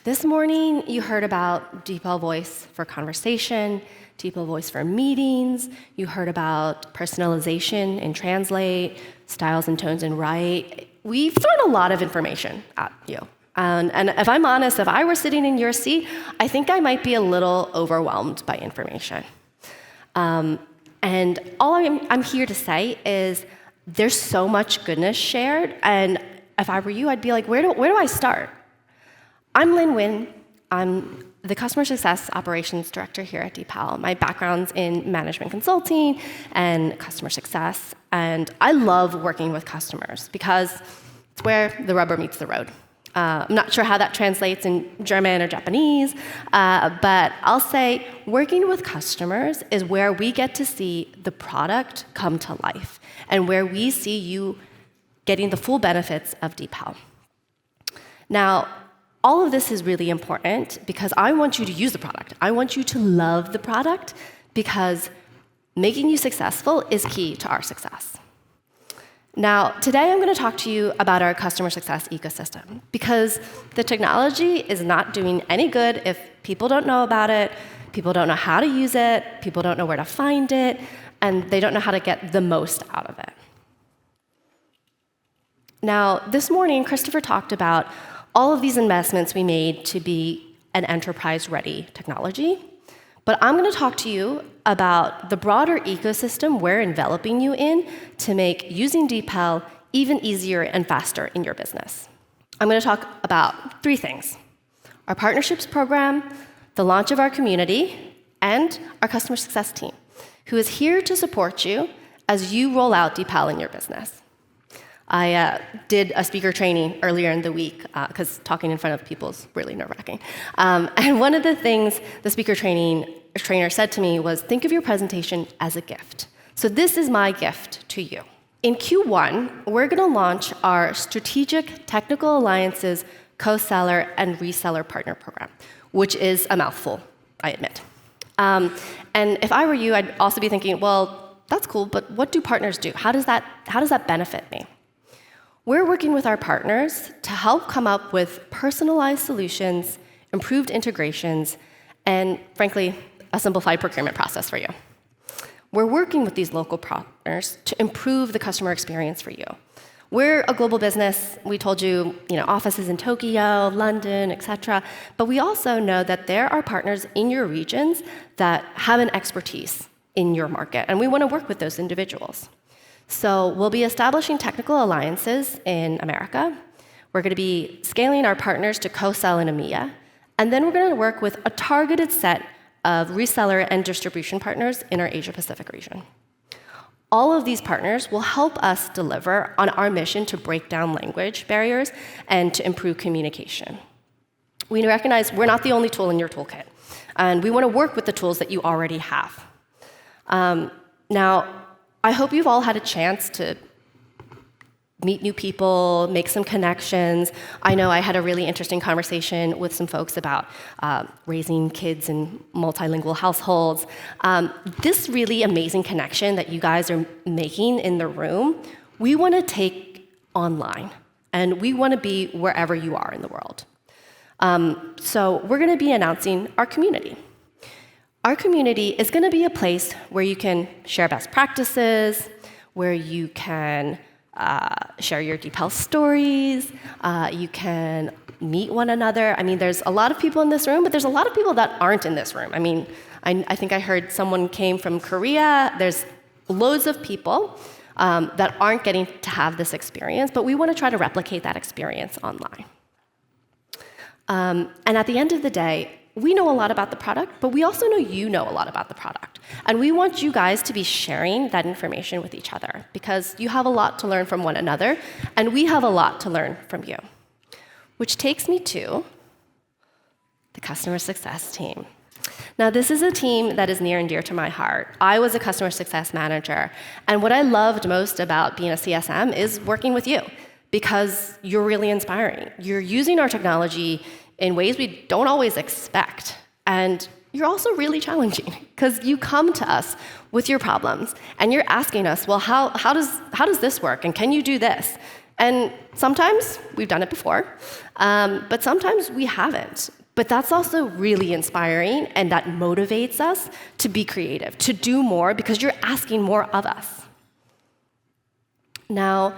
This morning, you heard about DeepL Voice for conversation, DeepL Voice for meetings. You heard about personalization and translate, styles and tones and write. We've thrown a lot of information at you. And if I'm honest, if I were sitting in your seat, I think I might be a little overwhelmed by information. And all I'm here to say is there's so much goodness shared, and if I were you, I'd be like, where do I start? I'm Lynn Nguyen. I'm the Customer Success Operations Director here at DeepL. My background's in management consulting and customer success, and I love working with customers because it's where the rubber meets the road. I'm not sure how that translates in German or Japanese, but I'll say working with customers is where we get to see the product come to life and where we see you getting the full benefits of DeepL. Now, all of this is really important because I want you to use the product. I want you to love the product because making you successful is key to our success. Now, today I'm going to talk to you about our customer success ecosystem because the technology is not doing any good if people don't know about it, people don't know how to use it, people don't know where to find it, and they don't know how to get the most out of it. Now, this morning, Christopher talked about all of these investments we made to be an enterprise-ready technology. But I'm going to talk to you about the broader ecosystem we're enveloping you in to make using DeepL even easier and faster in your business. I'm going to talk about three things: our partnerships program, the launch of our community, and our customer success team, who is here to support you as you roll out DeepL in your business. I did a speaker training earlier in the week because talking in front of people is really nerve-wracking. And one of the things the speaker trainer said to me was, think of your presentation as a gift. So this is my gift to you. In Q1, we're going to launch our Strategic Technical Alliances Co-Seller and Reseller Partner Program, which is a mouthful, I admit. And if I were you, I'd also be thinking, well, that's cool, but what do partners do? How does that benefit me? We're working with our partners to help come up with personalized solutions, improved integrations, and frankly, a simplified procurement process for you. We're working with these local partners to improve the customer experience for you. We're a global business. We told you, offices in Tokyo, London, et cetera. But we also know that there are partners in your regions that have an expertise in your market, and we want to work with those individuals. So we'll be establishing technical alliances in America. We're going to be scaling our partners to co-sell in EMEA. And then we're going to work with a targeted set of reseller and distribution partners in our Asia-Pacific region. All of these partners will help us deliver on our mission to break down language barriers and to improve communication. We recognize we're not the only tool in your toolkit, and we want to work with the tools that you already have. Now, I hope you've all had a chance to meet new people, make some connections. I know I had a really interesting conversation with some folks about raising kids in multilingual households. This really amazing connection that you guys are making in the room, we want to take online, and we want to be wherever you are in the world. So we're going to be announcing our community. Our community is going to be a place where you can share best practices, where you can share your DeepL stories, you can meet one another. I mean, there's a lot of people in this room, but there's a lot of people that aren't in this room. I mean, I think I heard someone came from Korea. There's loads of people that aren't getting to have this experience, but we want to try to replicate that experience online. And at the end of the day, we know a lot about the product, but we also know you know a lot about the product. And we want you guys to be sharing that information with each other because you have a lot to learn from one another, and we have a lot to learn from you. Which takes me to the customer success team. Now, this is a team that is near and dear to my heart. I was a customer success manager, and what I loved most about being a CSM is working with you because you're really inspiring. You're using our technology in ways we don't always expect. And you're also really challenging because you come to us with your problems and you're asking us, well, how does this work? And can you do this? And sometimes we've done it before, but sometimes we haven't. But that's also really inspiring, and that motivates us to be creative, to do more, because you're asking more of us. Now,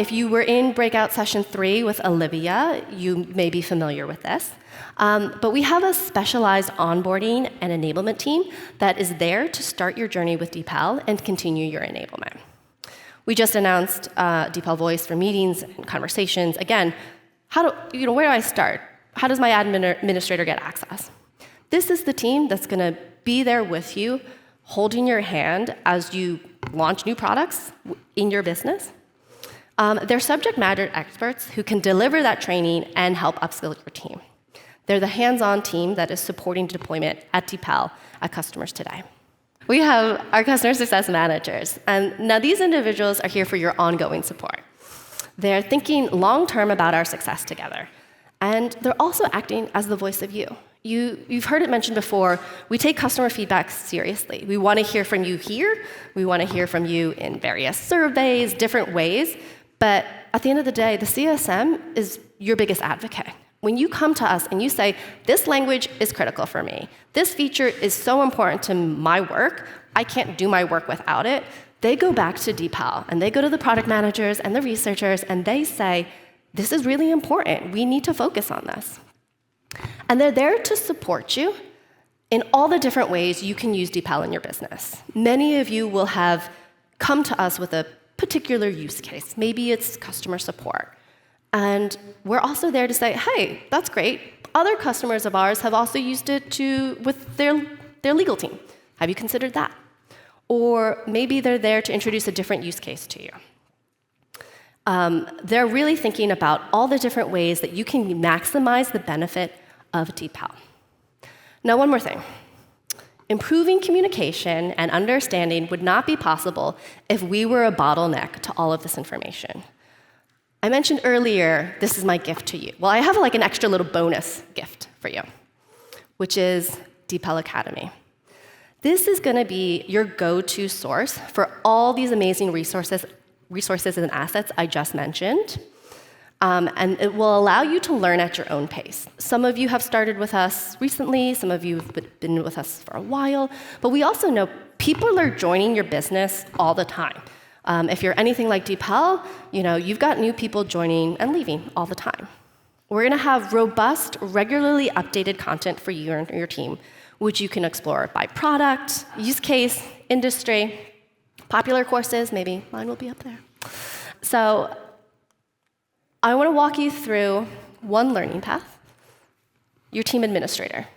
if you were in breakout session 3 with Olivia, you may be familiar with this. But we have a specialized onboarding and enablement team that is there to start your journey with DeepL and continue your enablement. We just announced DeepL Voice for meetings and conversations. Again, where do I start? How does my administrator get access? This is the team that's going to be there with you, holding your hand as you launch new products in your business. They're subject matter experts who can deliver that training and help upskill your team. They're the hands-on team that is supporting deployment at DeepL at customers today. We have our customer success managers, and now these individuals are here for your ongoing support. They're thinking long-term about our success together, and they're also acting as the voice of you. You've heard it mentioned before, we take customer feedback seriously. We want to hear from you here, we want to hear from you in various surveys, different ways, but at the end of the day, the CSM is your biggest advocate. When you come to us and you say, this language is critical for me, this feature is so important to my work, I can't do my work without it, they go back to DeepL, and they go to the product managers and the researchers, and they say, this is really important, we need to focus on this. And they're there to support you in all the different ways you can use DeepL in your business. Many of you will have come to us with a particular use case. Maybe it's customer support. And we're also there to say, hey, that's great. Other customers of ours have also used it with their legal team. Have you considered that? Or maybe they're there to introduce a different use case to you. They're really thinking about all the different ways that you can maximize the benefit of DeepL. Now, one more thing. Improving communication and understanding would not be possible if we were a bottleneck to all of this information. I mentioned earlier, this is my gift to you. Well, I have like an extra little bonus gift for you, which is DeepL Academy. This is going to be your go-to source for all these amazing resources and assets I just mentioned. And it will allow you to learn at your own pace. Some of you have started with us recently, some of you have been with us for a while, but we also know people are joining your business all the time. If you're anything like DeepL, you've got new people joining and leaving all the time. We're going to have robust, regularly updated content for you and your team, which you can explore by product, use case, industry, popular courses, maybe mine will be up there. So I want to walk you through one learning path, your team administrator.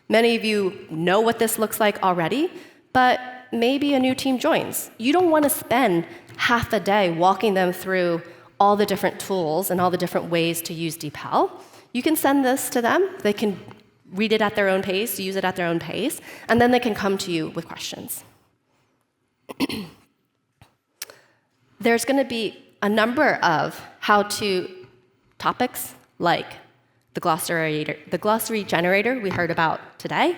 Many of you know what this looks like already, but maybe a new team joins. You don't want to spend half a day walking them through all the different tools and all the different ways to use DeepL. You can send this to them. They can read it at their own pace, use it at their own pace, and then they can come to you with questions. There's going to be a number of how-to topics like the glossary generator we heard about today,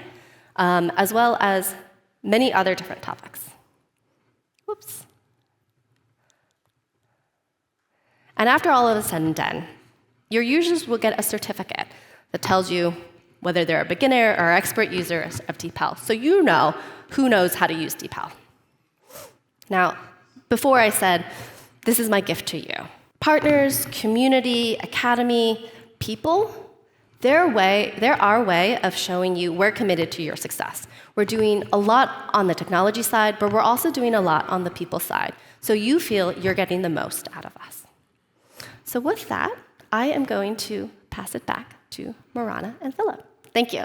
as well as many other different topics. Whoops. And after all of is said and done, your users will get a certificate that tells you whether they're a beginner or expert user of DeepL, so you know who knows how to use DeepL. Now, before I said, this is my gift to you. Partners, community, academy, people, they're our way of showing you we're committed to your success. We're doing a lot on the technology side, but we're also doing a lot on the people side, so you feel you're getting the most out of us. So with that, I am going to pass it back to Marana and Philip. Thank you.